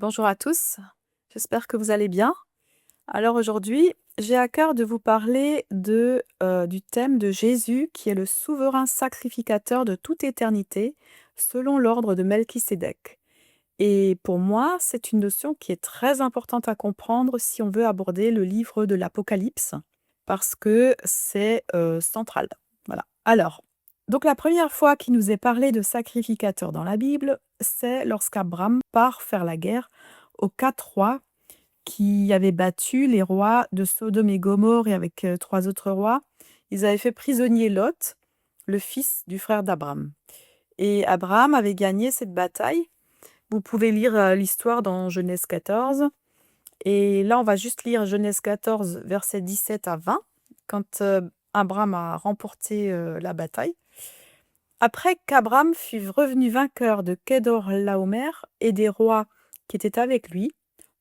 Bonjour à tous, j'espère que vous allez bien. Alors aujourd'hui, j'ai à cœur de vous parler du thème de Jésus qui est le souverain sacrificateur de toute éternité selon l'ordre de Melchisédek. Et pour moi, c'est une notion qui est très importante à comprendre si on veut aborder le livre de l'Apocalypse, parce que c'est central. Voilà. Alors, donc la première fois qu'il nous est parlé de sacrificateur dans la Bible, c'est lorsqu'Abraham part faire la guerre aux 4 rois qui avaient battu les rois de Sodome et Gomorrhe et avec 3 autres rois. Ils avaient fait prisonnier Lot, le fils du frère d'Abraham. Et Abraham avait gagné cette bataille. Vous pouvez lire l'histoire dans Genèse 14. Et là, on va juste lire Genèse 14, versets 17 à 20, quand Abraham a remporté la bataille. Après qu'Abraham fut revenu vainqueur de Kedor-Laomer et des rois qui étaient avec lui,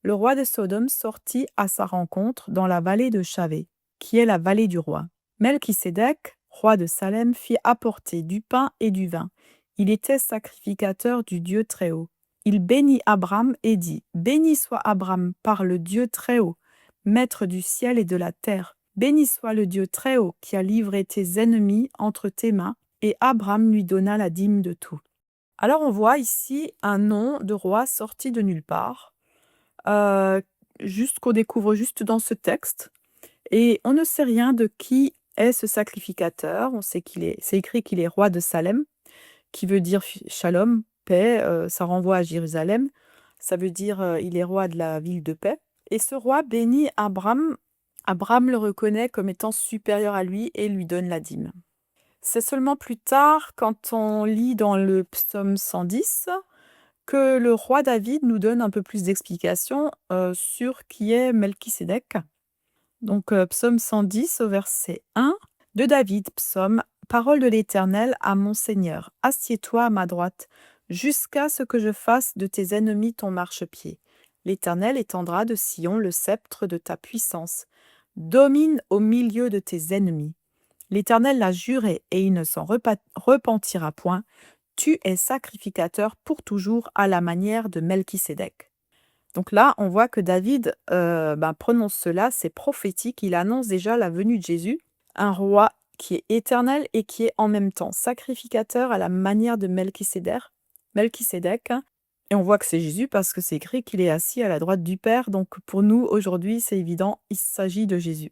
le roi de Sodome sortit à sa rencontre dans la vallée de Chavé, qui est la vallée du roi. Melchisédek, roi de Salem, fit apporter du pain et du vin. Il était sacrificateur du Dieu Très-Haut. Il bénit Abraham et dit, « Béni soit Abraham par le Dieu Très-Haut, maître du ciel et de la terre. Béni soit le Dieu Très-Haut qui a livré tes ennemis entre tes mains. » Et Abraham lui donna la dîme de tout. Alors on voit ici un nom de roi sorti de nulle part, juste qu'on découvre juste dans ce texte. Et on ne sait rien de qui est ce sacrificateur. On sait c'est écrit qu'il est roi de Salem, qui veut dire shalom, paix. Ça renvoie à Jérusalem. Ça veut dire il est roi de la ville de paix. Et ce roi bénit Abraham. Abraham le reconnaît comme étant supérieur à lui et lui donne la dîme. C'est seulement plus tard, quand on lit dans le psaume 110, que le roi David nous donne un peu plus d'explications sur qui est Melchisédek. Donc, psaume 110 au verset 1 de David, psaume, « Parole de l'Éternel à mon Seigneur, assieds-toi à ma droite, jusqu'à ce que je fasse de tes ennemis ton marchepied. L'Éternel étendra de Sion le sceptre de ta puissance. Domine au milieu de tes ennemis. L'Éternel l'a juré et il ne s'en repentira point. Tu es sacrificateur pour toujours à la manière de Melchisédek. » Donc là, on voit que David prononce cela, c'est prophétique, il annonce déjà la venue de Jésus, un roi qui est éternel et qui est en même temps sacrificateur à la manière de Melchisédek. Et on voit que c'est Jésus parce que c'est écrit qu'il est assis à la droite du Père. Donc pour nous, aujourd'hui, c'est évident, il s'agit de Jésus.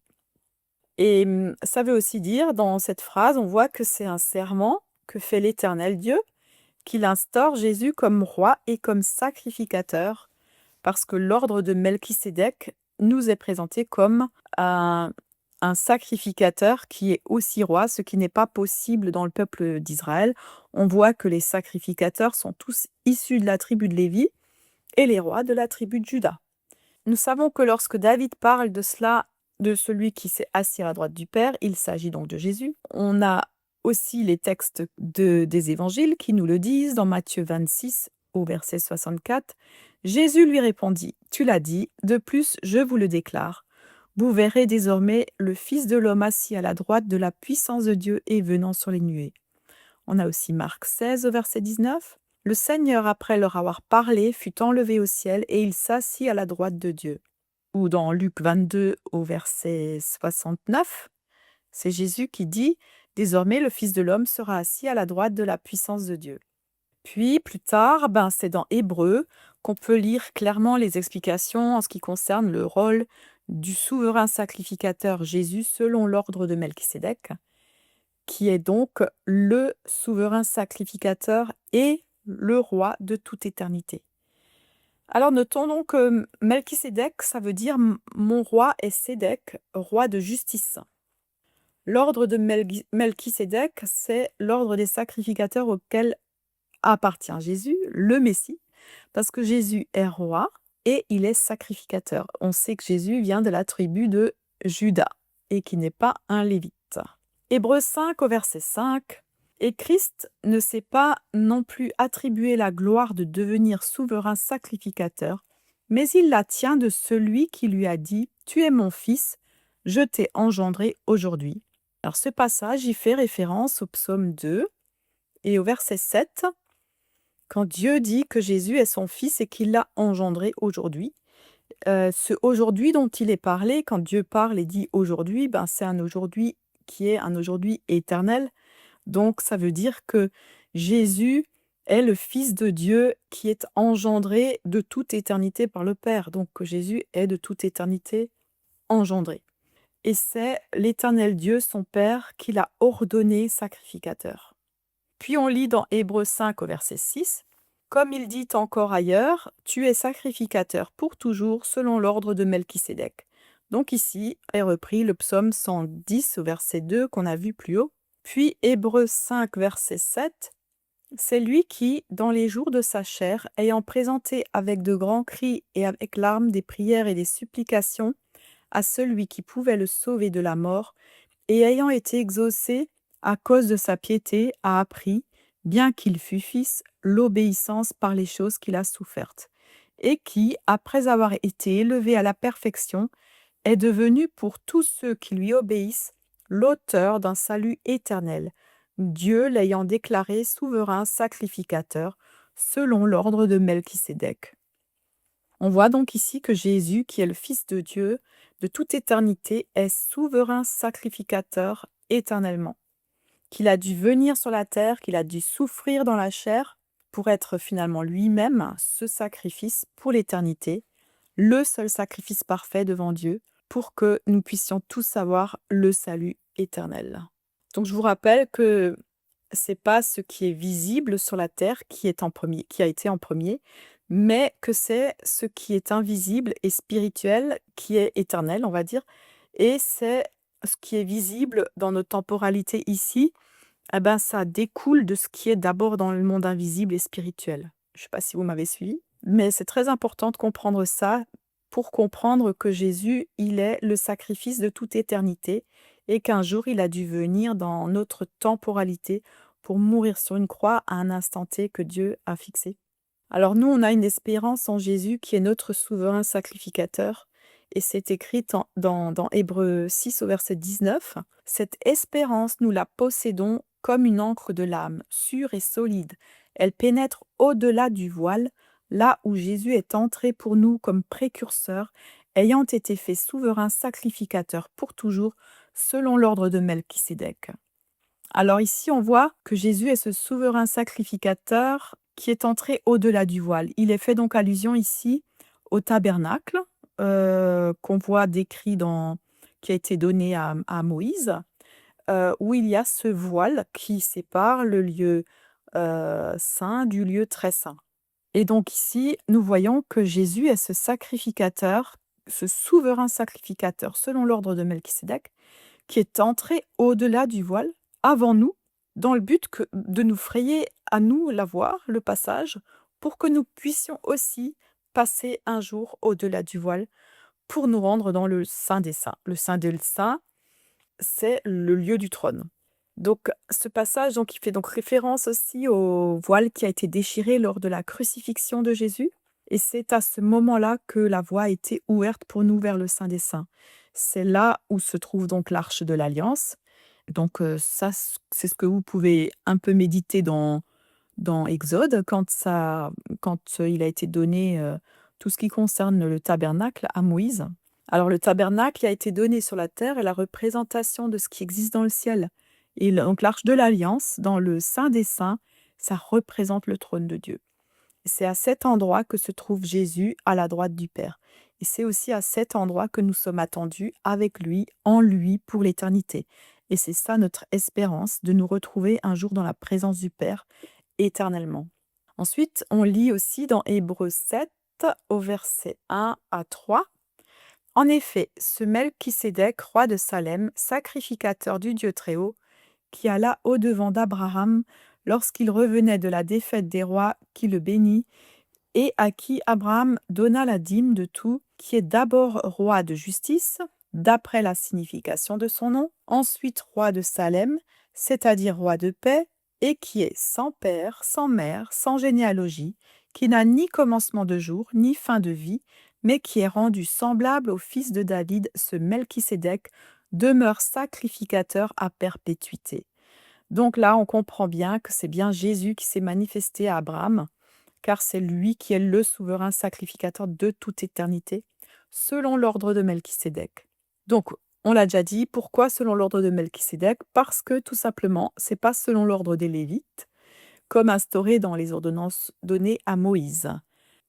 Et ça veut aussi dire, dans cette phrase, on voit que c'est un serment que fait l'Éternel Dieu, qu'il instaure Jésus comme roi et comme sacrificateur, parce que l'ordre de Melchisédek nous est présenté comme un sacrificateur qui est aussi roi, ce qui n'est pas possible dans le peuple d'Israël. On voit que les sacrificateurs sont tous issus de la tribu de Lévi et les rois de la tribu de Juda. Nous savons que lorsque David parle de cela, de celui qui s'est assis à la droite du Père, il s'agit donc de Jésus. On a aussi les textes des évangiles qui nous le disent dans Matthieu 26 au verset 64. Jésus lui répondit, « Tu l'as dit, de plus je vous le déclare. Vous verrez désormais le Fils de l'homme assis à la droite de la puissance de Dieu et venant sur les nuées. » On a aussi Marc 16 au verset 19. « Le Seigneur, après leur avoir parlé, fut enlevé au ciel et il s'assit à la droite de Dieu. » Ou dans Luc 22 au verset 69, c'est Jésus qui dit « Désormais le Fils de l'homme sera assis à la droite de la puissance de Dieu. » Puis plus tard, c'est dans Hébreux qu'on peut lire clairement les explications en ce qui concerne le rôle du souverain sacrificateur Jésus selon l'ordre de Melchisédek, qui est donc le souverain sacrificateur et le roi de toute éternité. Alors notons donc que Melchisédek, ça veut dire « mon roi est Sédek, roi de justice ». L'ordre de Melchisédek, c'est l'ordre des sacrificateurs auquel appartient Jésus, le Messie, parce que Jésus est roi et il est sacrificateur. On sait que Jésus vient de la tribu de Juda et qui n'est pas un lévite. Hébreux 5 au verset 5. « Et Christ ne s'est pas non plus attribué la gloire de devenir souverain sacrificateur, mais il la tient de celui qui lui a dit « Tu es mon fils, je t'ai engendré aujourd'hui ». Alors ce passage y fait référence au psaume 2 et au verset 7, Quand Dieu dit que Jésus est son Fils et qu'il l'a engendré aujourd'hui, ce aujourd'hui dont il est parlé, quand Dieu parle et dit aujourd'hui, ben, c'est un aujourd'hui qui est un aujourd'hui éternel. Donc ça veut dire que Jésus est le Fils de Dieu qui est engendré de toute éternité par le Père. Donc que Jésus est de toute éternité engendré. Et c'est l'Éternel Dieu, son Père, qui l'a ordonné sacrificateur. Puis on lit dans Hébreux 5 au verset 6, « Comme il dit encore ailleurs, tu es sacrificateur pour toujours selon l'ordre de Melchisédek. » Donc ici est repris le psaume 110 au verset 2 qu'on a vu plus haut. Puis Hébreux 5 verset 7, « C'est lui qui, dans les jours de sa chair, ayant présenté avec de grands cris et avec larmes des prières et des supplications à celui qui pouvait le sauver de la mort, et ayant été exaucé à cause de sa piété, a appris, bien qu'il fût fils, l'obéissance par les choses qu'il a souffertes, et qui, après avoir été élevé à la perfection, est devenu pour tous ceux qui lui obéissent l'auteur d'un salut éternel, Dieu l'ayant déclaré souverain sacrificateur, selon l'ordre de Melchisédek. On voit donc ici que Jésus, qui est le Fils de Dieu, de toute éternité, est souverain sacrificateur éternellement, qu'il a dû venir sur la terre, qu'il a dû souffrir dans la chair pour être finalement lui-même ce sacrifice pour l'éternité, le seul sacrifice parfait devant Dieu, pour que nous puissions tous avoir le salut éternel. Donc je vous rappelle que c'est pas ce qui est visible sur la terre qui est en premier, qui a été en premier, mais que c'est ce qui est invisible et spirituel qui est éternel, on va dire, et c'est ce qui est visible dans notre temporalité ici, eh ben, ça découle de ce qui est d'abord dans le monde invisible et spirituel. Je ne sais pas si vous m'avez suivi, mais c'est très important de comprendre ça pour comprendre que Jésus, il est le sacrifice de toute éternité et qu'un jour, il a dû venir dans notre temporalité pour mourir sur une croix à un instant T que Dieu a fixé. Alors nous, on a une espérance en Jésus qui est notre souverain sacrificateur. Et c'est écrit dans Hébreux 6 au verset 19. « Cette espérance, nous la possédons comme une encre de l'âme, sûre et solide. Elle pénètre au-delà du voile, là où Jésus est entré pour nous comme précurseur, ayant été fait souverain sacrificateur pour toujours, selon l'ordre de Melchisédek. » Alors ici, on voit que Jésus est ce souverain sacrificateur qui est entré au-delà du voile. Il est fait donc allusion ici au tabernacle qu'on voit décrit qui a été donné à Moïse, où il y a ce voile qui sépare le lieu saint du lieu très saint. Et donc ici, nous voyons que Jésus est ce sacrificateur, ce souverain sacrificateur selon l'ordre de Melchisédek, qui est entré au-delà du voile avant nous, dans le but de nous frayer à nous la voie, le passage, pour que nous puissions aussi passer un jour au-delà du voile pour nous rendre dans le Saint des Saints. Le Saint des Saints, c'est le lieu du trône. Donc ce passage il fait donc référence aussi au voile qui a été déchiré lors de la crucifixion de Jésus. Et c'est à ce moment-là que la voie a été ouverte pour nous vers le Saint des Saints. C'est là où se trouve donc l'Arche de l'Alliance. Donc ça, c'est ce que vous pouvez un peu méditer dans Exode, quand il a été donné tout ce qui concerne le tabernacle à Moïse. Alors le tabernacle a été donné sur la terre est la représentation de ce qui existe dans le ciel. Et donc l'Arche de l'Alliance, dans le Saint des Saints, ça représente le trône de Dieu. C'est à cet endroit que se trouve Jésus à la droite du Père. Et c'est aussi à cet endroit que nous sommes attendus avec lui, en lui, pour l'éternité. Et c'est ça notre espérance, de nous retrouver un jour dans la présence du Père, éternellement. Ensuite, on lit aussi dans Hébreux 7, au verset 1 à 3. « En effet, ce Melchisédek, roi de Salem, sacrificateur du Dieu Très-Haut, qui alla au-devant d'Abraham lorsqu'il revenait de la défaite des rois, qui le bénit, et à qui Abraham donna la dîme de tout, qui est d'abord roi de justice, d'après la signification de son nom, ensuite roi de Salem, c'est-à-dire roi de paix, et qui est sans père, sans mère, sans généalogie, qui n'a ni commencement de jour, ni fin de vie, mais qui est rendu semblable au fils de David, ce Melchisédek, demeure sacrificateur à perpétuité. » Donc là, on comprend bien que c'est bien Jésus qui s'est manifesté à Abraham car c'est lui qui est le souverain sacrificateur de toute éternité, selon l'ordre de Melchisédek. Donc, on l'a déjà dit, pourquoi selon l'ordre de Melchisédek? Parce que tout simplement, c'est pas selon l'ordre des Lévites, comme instauré dans les ordonnances données à Moïse.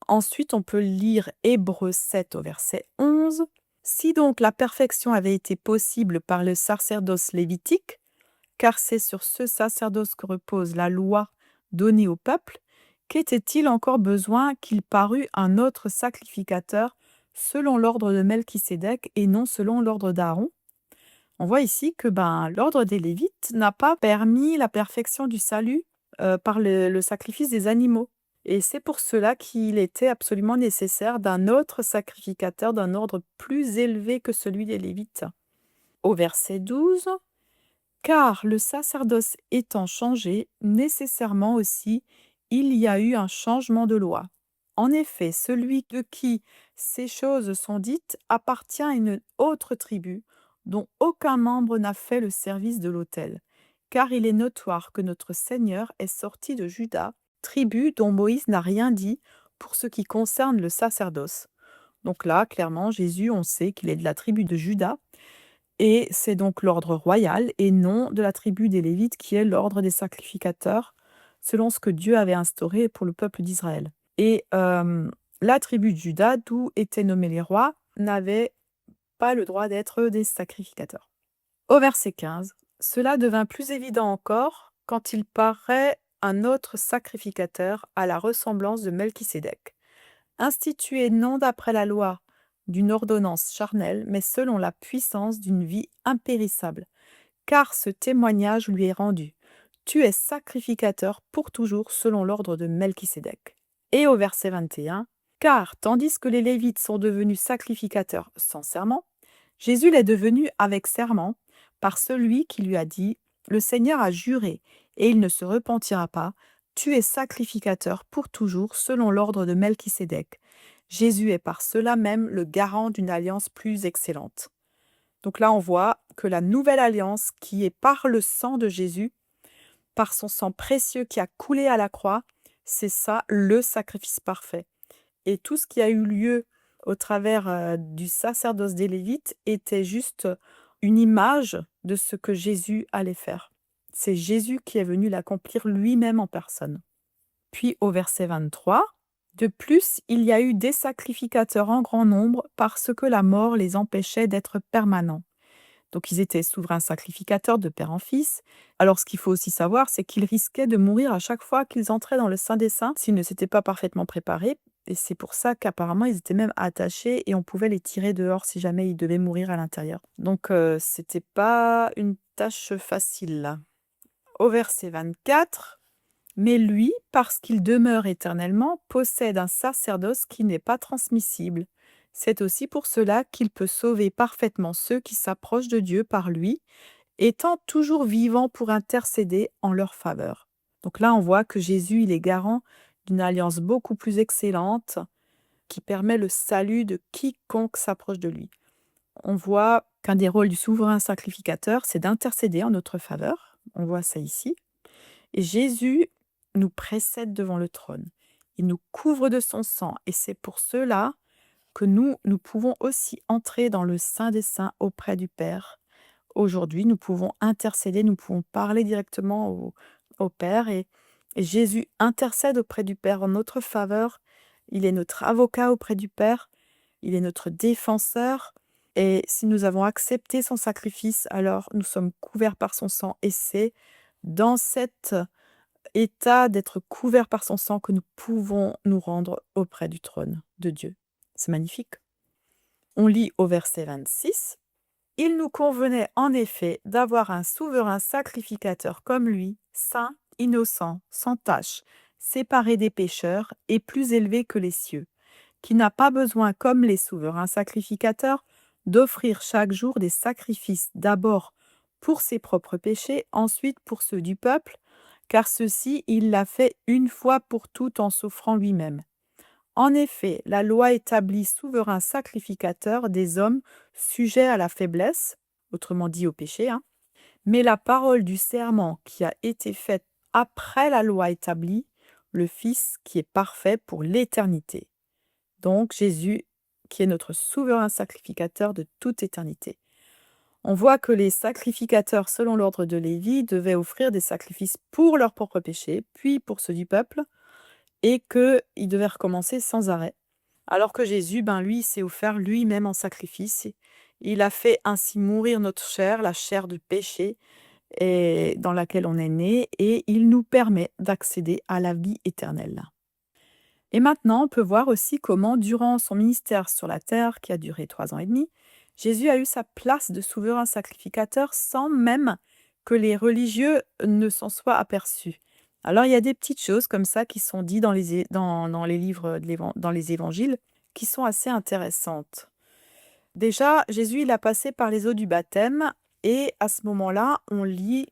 Ensuite, on peut lire Hébreux 7 au verset 11. Si donc la perfection avait été possible par le sacerdoce lévitique, car c'est sur ce sacerdoce que repose la loi donnée au peuple, qu'était-il encore besoin qu'il parût un autre sacrificateur selon l'ordre de Melchisédek et non selon l'ordre d'Aaron? On voit ici que l'ordre des Lévites n'a pas permis la perfection du salut par le sacrifice des animaux. Et c'est pour cela qu'il était absolument nécessaire d'un autre sacrificateur d'un ordre plus élevé que celui des Lévites. Au verset 12, car le sacerdoce étant changé, nécessairement aussi, il y a eu un changement de loi. En effet, celui de qui ces choses sont dites appartient à une autre tribu, dont aucun membre n'a fait le service de l'autel. Car il est notoire que notre Seigneur est sorti de Juda, tribu dont Moïse n'a rien dit pour ce qui concerne le sacerdoce. Donc là, clairement, Jésus, on sait qu'il est de la tribu de Juda, et c'est donc l'ordre royal et non de la tribu des Lévites qui est l'ordre des sacrificateurs, selon ce que Dieu avait instauré pour le peuple d'Israël. Et la tribu de Juda, d'où étaient nommés les rois, n'avait pas le droit d'être des sacrificateurs. Au verset 15, cela devint plus évident encore quand il paraît un autre sacrificateur à la ressemblance de Melchisédek, institué non d'après la loi d'une ordonnance charnelle, mais selon la puissance d'une vie impérissable, car ce témoignage lui est rendu. Tu es sacrificateur pour toujours selon l'ordre de Melchisédek. Et au verset 21, car tandis que les Lévites sont devenus sacrificateurs sans serment, Jésus l'est devenu avec serment par celui qui lui a dit, le Seigneur a juré, et il ne se repentira pas, tu es sacrificateur pour toujours selon l'ordre de Melchisédek. Jésus est par cela même le garant d'une alliance plus excellente. Donc là, on voit que la nouvelle alliance qui est par le sang de Jésus, par son sang précieux qui a coulé à la croix, c'est ça le sacrifice parfait. Et tout ce qui a eu lieu au travers du sacerdoce des Lévites était juste une image de ce que Jésus allait faire. C'est Jésus qui est venu l'accomplir lui-même en personne. Puis au verset 23, de plus, il y a eu des sacrificateurs en grand nombre parce que la mort les empêchait d'être permanents. Donc ils étaient souverains sacrificateurs de père en fils. Alors ce qu'il faut aussi savoir, c'est qu'ils risquaient de mourir à chaque fois qu'ils entraient dans le Saint des Saints s'ils ne s'étaient pas parfaitement préparés. Et c'est pour ça qu'apparemment ils étaient même attachés et on pouvait les tirer dehors si jamais ils devaient mourir à l'intérieur. Donc c'était pas une tâche facile. Au verset 24, mais lui, parce qu'il demeure éternellement, possède un sacerdoce qui n'est pas transmissible. C'est aussi pour cela qu'il peut sauver parfaitement ceux qui s'approchent de Dieu par lui, étant toujours vivant pour intercéder en leur faveur. Donc là, on voit que Jésus, il est garant d'une alliance beaucoup plus excellente qui permet le salut de quiconque s'approche de lui. On voit qu'un des rôles du souverain sacrificateur, c'est d'intercéder en notre faveur. On voit ça ici. Et Jésus nous précède devant le trône. Il nous couvre de son sang et c'est pour cela que nous pouvons aussi entrer dans le Saint des Saints auprès du Père. Aujourd'hui, nous pouvons intercéder, nous pouvons parler directement au Père et Jésus intercède auprès du Père en notre faveur. Il est notre avocat auprès du Père, il est notre défenseur et si nous avons accepté son sacrifice, alors nous sommes couverts par son sang et c'est dans cet état d'être couverts par son sang que nous pouvons nous rendre auprès du trône de Dieu. C'est magnifique. On lit au verset 26. Il nous convenait en effet d'avoir un souverain sacrificateur comme lui, saint, innocent, sans tache, séparé des pécheurs et plus élevé que les cieux, qui n'a pas besoin, comme les souverains sacrificateurs, d'offrir chaque jour des sacrifices d'abord pour ses propres péchés, ensuite pour ceux du peuple, car ceci il l'a fait une fois pour toutes en s'offrant lui-même. En effet, la loi établit souverain sacrificateur des hommes sujets à la faiblesse, autrement dit au péché, mais la parole du serment qui a été faite après la loi établie le Fils qui est parfait pour l'éternité. Donc Jésus qui est notre souverain sacrificateur de toute éternité. On voit que les sacrificateurs selon l'ordre de Lévi devaient offrir des sacrifices pour leurs propres péchés, puis pour ceux du peuple, et qu'ils devaient recommencer sans arrêt. Alors que Jésus, lui, il s'est offert lui-même en sacrifice. Il a fait ainsi mourir notre chair, la chair du péché, et dans laquelle on est né, et il nous permet d'accéder à la vie éternelle. Et maintenant, on peut voir aussi comment, durant son ministère sur la terre, qui a duré 3 ans et demi, Jésus a eu sa place de souverain sacrificateur sans même que les religieux ne s'en soient aperçus. Alors, il y a des petites choses comme ça qui sont dites dans les livres, dans les évangiles, qui sont assez intéressantes. Déjà, Jésus, il a passé par les eaux du baptême, et à ce moment-là, on lit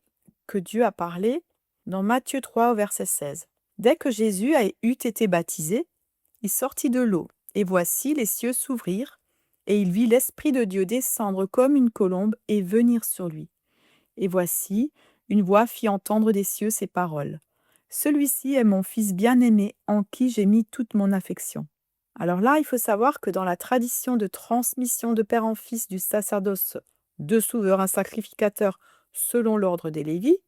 que Dieu a parlé dans Matthieu 3 au verset 16. Dès que Jésus eut été baptisé, il sortit de l'eau, et voici les cieux s'ouvrirent, et il vit l'Esprit de Dieu descendre comme une colombe et venir sur lui. Et voici, une voix fit entendre des cieux ces paroles. Celui-ci est mon Fils bien-aimé, en qui j'ai mis toute mon affection. Alors là, il faut savoir que dans la tradition de transmission de père en fils du sacerdoce de souverain sacrificateur selon l'ordre des Lévites,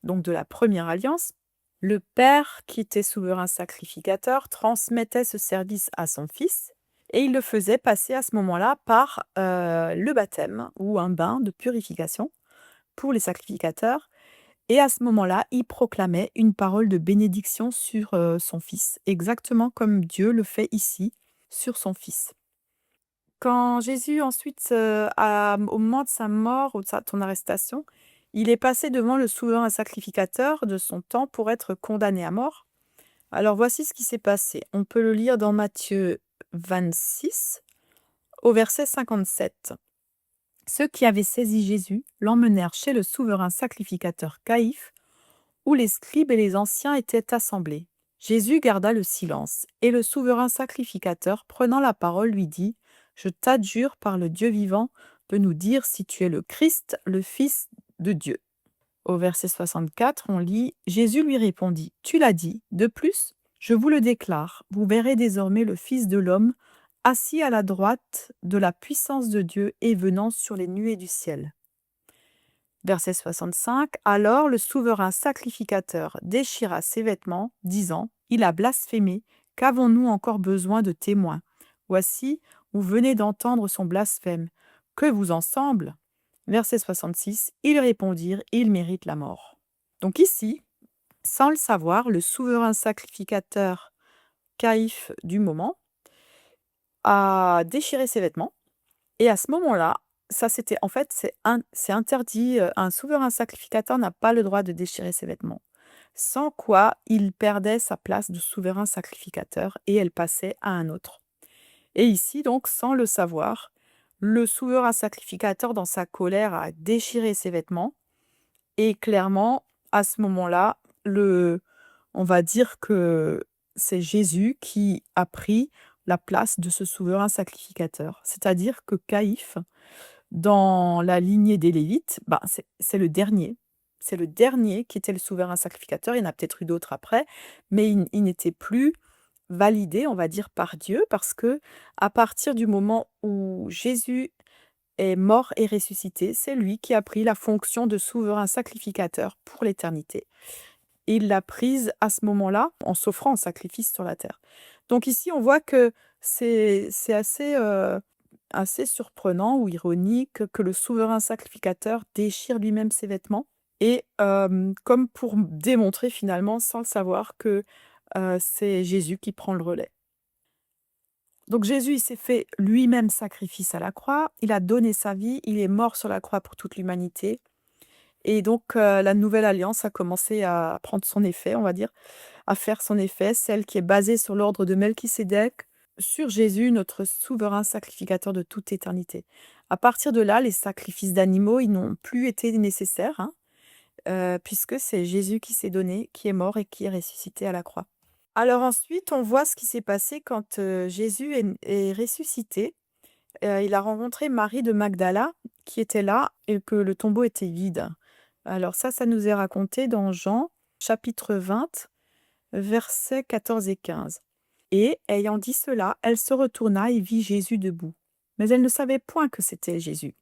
donc de la première alliance, le père qui était souverain sacrificateur transmettait ce service à son fils et il le faisait passer à ce moment-là par le baptême ou un bain de purification pour les sacrificateurs. Et à ce moment-là, il proclamait une parole de bénédiction sur son fils, exactement comme Dieu le fait ici sur son fils. Quand Jésus ensuite, au moment de sa mort ou de son arrestation, il est passé devant le souverain sacrificateur de son temps pour être condamné à mort. Alors voici ce qui s'est passé. On peut le lire dans Matthieu 26, au verset 57. Ceux qui avaient saisi Jésus l'emmenèrent chez le souverain sacrificateur Caïphe, où les scribes et les anciens étaient assemblés. Jésus garda le silence, et le souverain sacrificateur, prenant la parole, lui dit : « Je t'adjure par le Dieu vivant de nous dire si tu es le Christ, le Fils de Dieu. » Au verset 64, on lit : « Jésus lui répondit : Tu l'as dit. De plus, je vous le déclare, vous verrez désormais le Fils de l'homme assis à la droite de la puissance de Dieu et venant sur les nuées du ciel. » Verset 65, alors le souverain sacrificateur déchira ses vêtements, disant : Il a blasphémé, qu'avons-nous encore besoin de témoins ? Voici, vous venez d'entendre son blasphème. Que vous en semble ? Verset 66, ils répondirent : Il mérite la mort. Donc ici, sans le savoir, le souverain sacrificateur Caïphe du moment a déchiré ses vêtements, et à ce moment-là, ça c'était en fait c'est interdit, un souverain sacrificateur n'a pas le droit de déchirer ses vêtements. Sans quoi il perdait sa place de souverain sacrificateur et elle passait à un autre. Et ici donc, sans le savoir, le souverain sacrificateur dans sa colère a déchiré ses vêtements et clairement à ce moment-là, on va dire que c'est Jésus qui a pris la place de ce souverain sacrificateur. C'est-à-dire que Caïphe, dans la lignée des Lévites, c'est le dernier. C'est le dernier qui était le souverain sacrificateur. Il y en a peut-être eu d'autres après, mais il n'était plus validé, on va dire, par Dieu, parce que à partir du moment où Jésus est mort et ressuscité, c'est lui qui a pris la fonction de souverain sacrificateur pour l'éternité. Et il l'a prise à ce moment-là, en s'offrant en sacrifice sur la terre. Donc ici, on voit que c'est assez surprenant ou ironique que le souverain sacrificateur déchire lui-même ses vêtements et comme pour démontrer finalement, sans le savoir, que c'est Jésus qui prend le relais. Donc Jésus, il s'est fait lui-même sacrifice à la croix, il a donné sa vie, il est mort sur la croix pour toute l'humanité. Et donc la nouvelle alliance a commencé à prendre son effet, on va dire, à faire son effet, celle qui est basée sur l'ordre de Melchisédek, sur Jésus, notre souverain sacrificateur de toute éternité. À partir de là, les sacrifices d'animaux, ils n'ont plus été nécessaires, puisque c'est Jésus qui s'est donné, qui est mort et qui est ressuscité à la croix. Alors ensuite, on voit ce qui s'est passé quand Jésus est ressuscité. Il a rencontré Marie de Magdala, qui était là, et que le tombeau était vide. Alors ça nous est raconté dans Jean, chapitre 20, versets 14 et 15. Et, ayant dit cela, elle se retourna et vit Jésus debout. Mais elle ne savait point que c'était Jésus.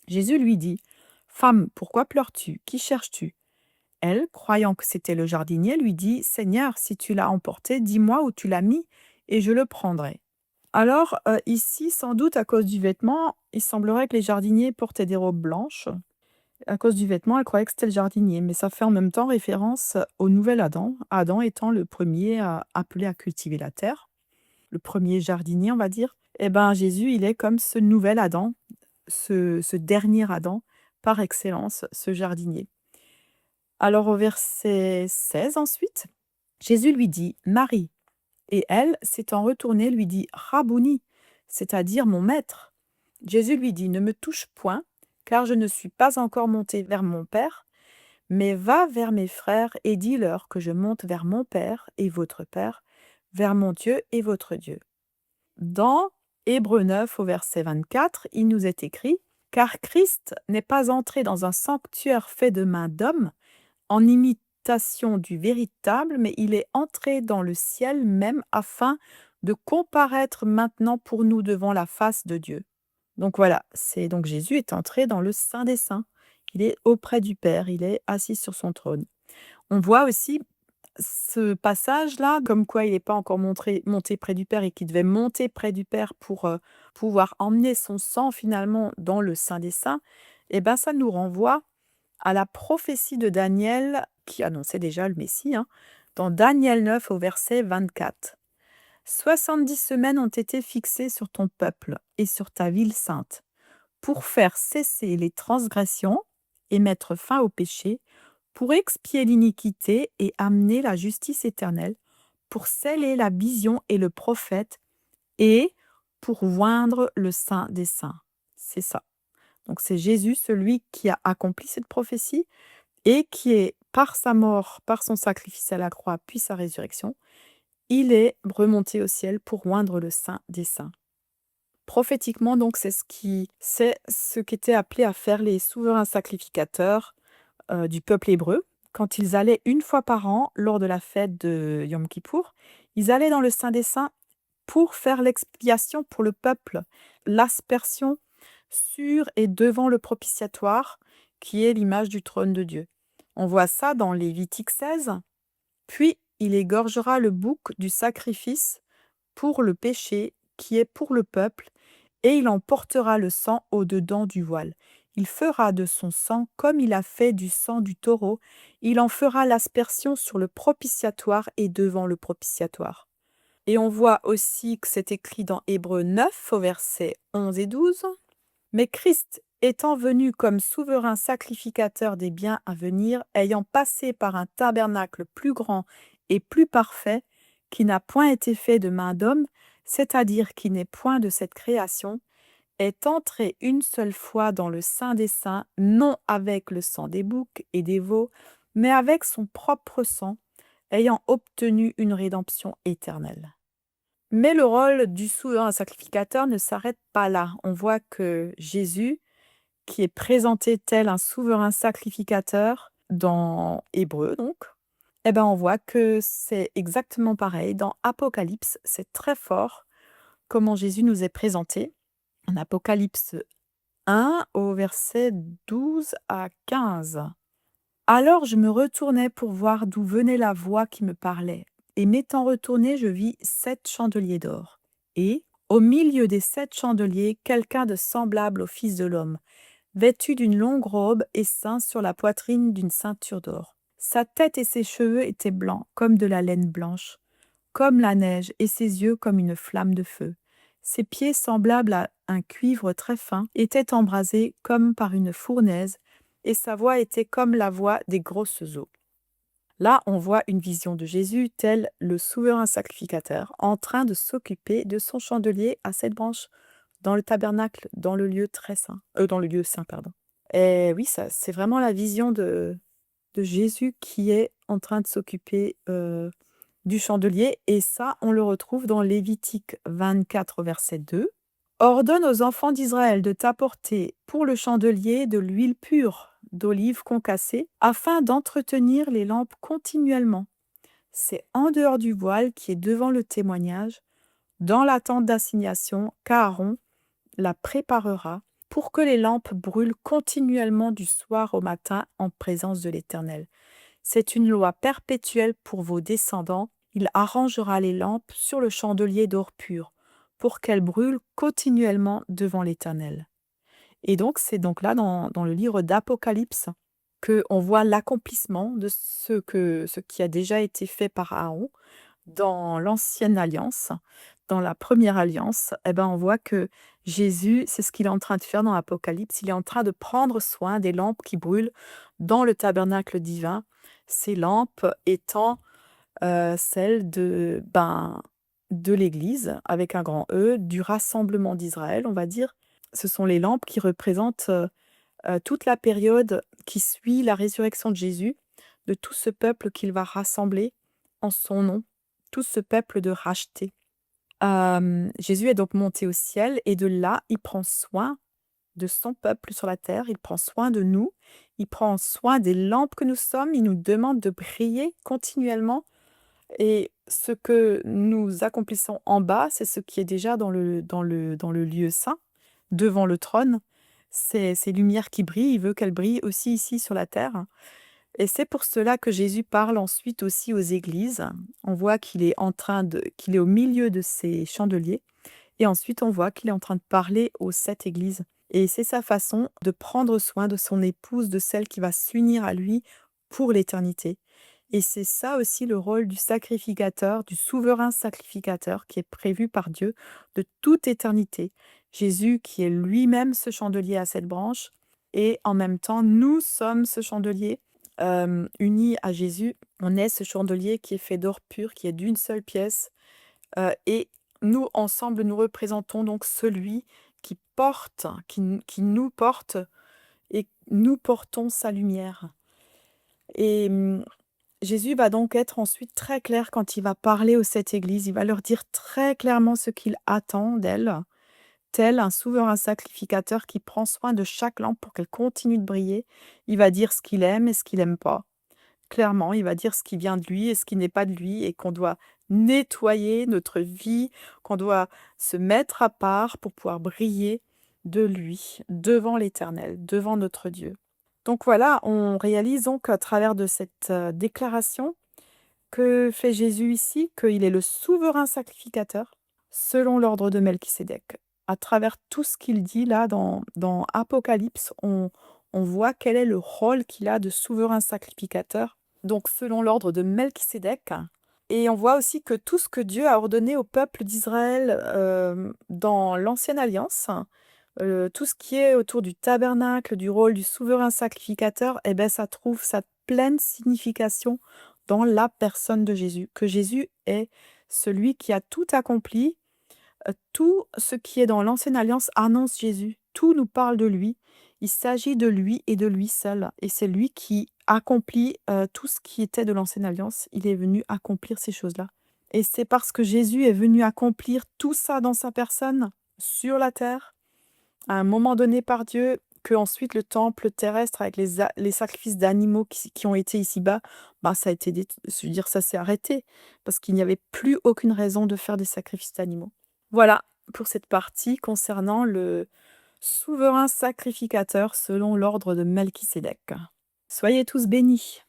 Jésus lui dit, « Femme, pourquoi pleures-tu? Qui cherches-tu » Elle, croyant que c'était le jardinier, lui dit, « Seigneur, si tu l'as emporté, dis-moi où tu l'as mis, et je le prendrai. » Alors, ici, sans doute à cause du vêtement, il semblerait que les jardiniers portaient des robes blanches. À cause du vêtement, elle croyait que c'était le jardinier, mais ça fait en même temps référence au nouvel Adam, Adam étant le premier appelé à cultiver la terre, le premier jardinier, on va dire. Eh bien, Jésus, il est comme ce nouvel Adam, ce dernier Adam, par excellence, ce jardinier. Alors au verset 16 ensuite, Jésus lui dit, « Marie ». Et elle, s'étant retournée, lui dit, « Rabouni », c'est-à-dire mon maître. Jésus lui dit, « Ne me touche point, car je ne suis pas encore monté vers mon Père, mais va vers mes frères et dis-leur que je monte vers mon Père et votre Père, vers mon Dieu et votre Dieu. » Dans Hébreux 9 au verset 24, il nous est écrit, « Car Christ n'est pas entré dans un sanctuaire fait de main d'homme, en imitation du véritable, mais il est entré dans le ciel même afin de comparaître maintenant pour nous devant la face de Dieu. » Donc voilà, c'est donc Jésus est entré dans le Saint des Saints. Il est auprès du Père, il est assis sur son trône. On voit aussi ce passage-là, comme quoi il n'est pas encore monté près du Père et qu'il devait monter près du Père pour pouvoir emmener son sang finalement dans le Saint des Saints, et ben ça nous renvoie à la prophétie de Daniel qui annonçait déjà le Messie, dans Daniel 9 au verset 24. « 70 semaines ont été fixées sur ton peuple et sur ta ville sainte, pour faire cesser les transgressions et mettre fin au péché, pour expier l'iniquité et amener la justice éternelle, pour sceller la vision et le prophète, et pour oindre le Saint des Saints. » C'est ça. Donc c'est Jésus, celui qui a accompli cette prophétie et qui est, par sa mort, par son sacrifice à la croix, puis sa résurrection, il est remonté au ciel pour oindre le Saint des Saints. Prophétiquement, donc, c'est ce qu'étaient appelés à faire les souverains sacrificateurs du peuple hébreu. Quand ils allaient une fois par an, lors de la fête de Yom Kippour, ils allaient dans le Saint des Saints pour faire l'expiation pour le peuple, l'aspersion sur et devant le propitiatoire, qui est l'image du trône de Dieu. On voit ça dans Lévitique 16. « Puis il égorgera le bouc du sacrifice pour le péché qui est pour le peuple, et il en portera le sang au-dedans du voile. Il fera de son sang comme il a fait du sang du taureau, il en fera l'aspersion sur le propitiatoire et devant le propitiatoire. » Et on voit aussi que c'est écrit dans Hébreux 9 au verset 11 et 12. « Mais Christ étant venu comme souverain sacrificateur des biens à venir, ayant passé par un tabernacle plus grand et plus parfait, qui n'a point été fait de main d'homme, c'est-à-dire qui n'est point de cette création, est entré une seule fois dans le Saint des Saints, non avec le sang des boucs et des veaux, mais avec son propre sang, ayant obtenu une rédemption éternelle. » Mais le rôle du souverain sacrificateur ne s'arrête pas là. On voit que Jésus, qui est présenté tel un souverain sacrificateur dans Hébreux, donc, eh ben on voit que c'est exactement pareil. Dans Apocalypse, c'est très fort comment Jésus nous est présenté. En Apocalypse 1, au verset 12 à 15. « Alors je me retournai pour voir d'où venait la voix qui me parlait. Et m'étant retourné, je vis 7 chandeliers d'or. Et, au milieu des 7 chandeliers, quelqu'un de semblable au Fils de l'homme, vêtu d'une longue robe et ceint sur la poitrine d'une ceinture d'or. Sa tête et ses cheveux étaient blancs, comme de la laine blanche, comme la neige, et ses yeux comme une flamme de feu. Ses pieds, semblables à un cuivre très fin, étaient embrasés comme par une fournaise, et sa voix était comme la voix des grosses eaux. » Là, on voit une vision de Jésus tel le souverain sacrificateur en train de s'occuper de son chandelier à 7 branches dans le tabernacle, dans le lieu très saint, dans le lieu saint, pardon. Et oui, ça, c'est vraiment la vision de Jésus qui est en train de s'occuper du chandelier. Et ça, on le retrouve dans Lévitique 24, verset 2. « Ordonne aux enfants d'Israël de t'apporter pour le chandelier de l'huile pure d'olive concassée, afin d'entretenir les lampes continuellement. c'est en dehors du voile qui est devant le témoignage, dans la tente d'assignation, qu'Aaron la préparera pour que les lampes brûlent continuellement du soir au matin en présence de l'Éternel. C'est une loi perpétuelle pour vos descendants. Il arrangera les lampes sur le chandelier d'or pur, pour qu'elles brûlent continuellement devant l'Éternel. Et donc, c'est donc là, dans le livre d'Apocalypse, qu'on voit l'accomplissement de ce qui a déjà été fait par Aaron dans l'ancienne alliance. Dans la première alliance, eh ben, on voit que Jésus, c'est ce qu'il est en train de faire dans l'Apocalypse. Il est en train de prendre soin des lampes qui brûlent dans le tabernacle divin. Ces lampes étant celles de l'Église, avec un grand E, du rassemblement d'Israël, on va dire. Ce sont les lampes qui représentent toute la période qui suit la résurrection de Jésus, de tout ce peuple qu'il va rassembler en son nom, tout ce peuple de rachetés. Jésus est donc monté au ciel et de là, il prend soin de son peuple sur la terre, il prend soin de nous, il prend soin des lampes que nous sommes, il nous demande de briller continuellement et ce que nous accomplissons en bas, c'est ce qui est déjà dans le lieu saint, devant le trône. C'est ces lumières qui brillent, il veut qu'elles brillent aussi ici sur la terre. Et c'est pour cela que Jésus parle ensuite aussi aux églises. On voit qu'il est au milieu de ces chandeliers. Et ensuite, on voit qu'il est en train de parler aux 7 églises. Et c'est sa façon de prendre soin de son épouse, de celle qui va s'unir à lui pour l'éternité. Et c'est ça aussi le rôle du sacrificateur, du souverain sacrificateur qui est prévu par Dieu de toute éternité. Jésus qui est lui-même ce chandelier à 7 branches, et en même temps, nous sommes ce chandelier unis à Jésus. On est ce chandelier qui est fait d'or pur, qui est d'une seule pièce. Et nous, ensemble, nous représentons donc celui qui porte, qui nous porte, et nous portons sa lumière. Et Jésus va donc être ensuite très clair quand il va parler aux 7 églises. Il va leur dire très clairement ce qu'il attend d'elles, tel un souverain sacrificateur qui prend soin de chaque lampe pour qu'elle continue de briller. Il va dire ce qu'il aime et ce qu'il n'aime pas. Clairement, il va dire ce qui vient de lui et ce qui n'est pas de lui, et qu'on doit nettoyer notre vie, qu'on doit se mettre à part pour pouvoir briller de lui, devant l'Éternel, devant notre Dieu. Donc voilà, on réalise donc à travers de cette déclaration que fait Jésus ici, qu'il est le souverain sacrificateur, selon l'ordre de Melchisédek. À travers tout ce qu'il dit là dans Apocalypse, on voit quel est le rôle qu'il a de souverain sacrificateur, donc selon l'ordre de Melchisédek. Et on voit aussi que tout ce que Dieu a ordonné au peuple d'Israël dans l'Ancienne Alliance, tout ce qui est autour du tabernacle, du rôle du souverain sacrificateur, eh ben, ça trouve sa pleine signification dans la personne de Jésus, que Jésus est celui qui a tout accompli. Tout ce qui est dans l'Ancienne Alliance annonce Jésus, tout nous parle de lui. Il s'agit de lui et de lui seul, et c'est lui qui accomplit tout ce qui était de l'Ancienne Alliance. Il est venu accomplir ces choses-là. Et c'est parce que Jésus est venu accomplir tout ça dans sa personne, sur la terre, à un moment donné par Dieu, que ensuite le temple terrestre avec les sacrifices d'animaux qui ont été ici-bas, bah, ça a été, je veux dire, ça s'est arrêté, parce qu'il n'y avait plus aucune raison de faire des sacrifices d'animaux. Voilà pour cette partie concernant le souverain sacrificateur selon l'ordre de Melchisédek. Soyez tous bénis.